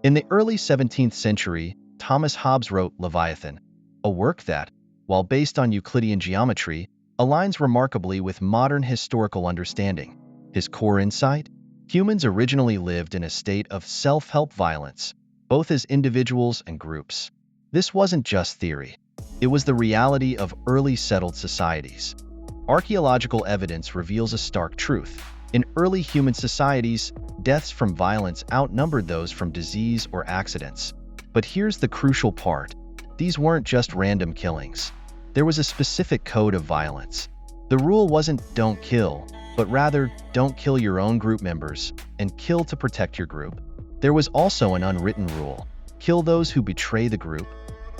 In the early 17th century, Thomas Hobbes wrote Leviathan, a work that, while based on Euclidean geometry, aligns remarkably with modern historical understanding. His core insight? Humans originally lived in a state of self-help violence, both as individuals and groups. This wasn't just theory. It was the reality of early settled societies. Archaeological evidence reveals a stark truth. In early human societies, deaths from violence outnumbered those from disease or accidents. But here's the crucial part. These weren't just random killings. There was a specific code of violence. The rule wasn't don't kill, but rather don't kill your own group members and kill to protect your group. There was also an unwritten rule. Kill those who betray the group.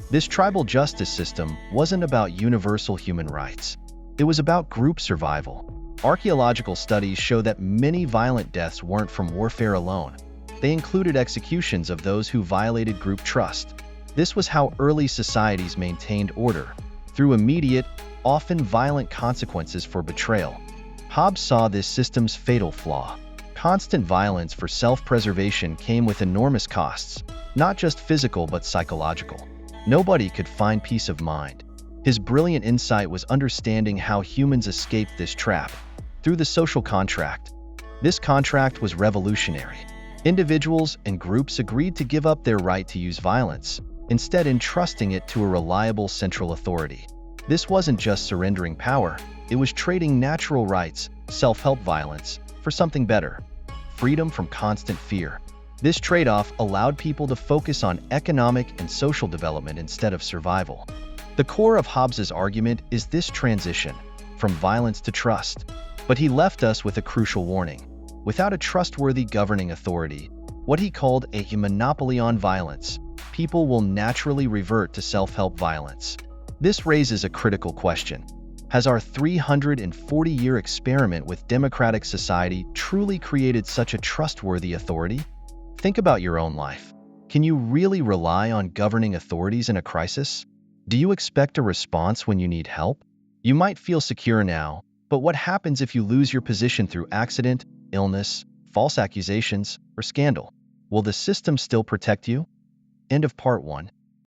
This tribal justice system wasn't about universal human rights. It was about group survival. Archaeological studies show that many violent deaths weren't from warfare alone. They included executions of those who violated group trust. This was how early societies maintained order, through immediate, often violent consequences for betrayal. Hobbes saw this system's fatal flaw. Constant violence for self-preservation came with enormous costs, not just physical but psychological. Nobody could find peace of mind. His brilliant insight was understanding how humans escaped this trap through the social contract. This contract was revolutionary. Individuals and groups agreed to give up their right to use violence, instead entrusting it to a reliable central authority. This wasn't just surrendering power, it was trading natural rights, self-help violence, for something better: freedom from constant fear. This trade-off allowed people to focus on economic and social development instead of survival. The core of Hobbes's argument is this transition from violence to trust. But he left us with a crucial warning. Without a trustworthy governing authority, what he called a monopoly on violence, people will naturally revert to self-help violence. This raises a critical question. Has our 340-year experiment with democratic society truly created such a trustworthy authority? Think about your own life. Can you really rely on governing authorities in a crisis? Do you expect a response when you need help? You might feel secure now, but what happens if you lose your position through accident, illness, false accusations, or scandal? Will the system still protect you? End of part 1.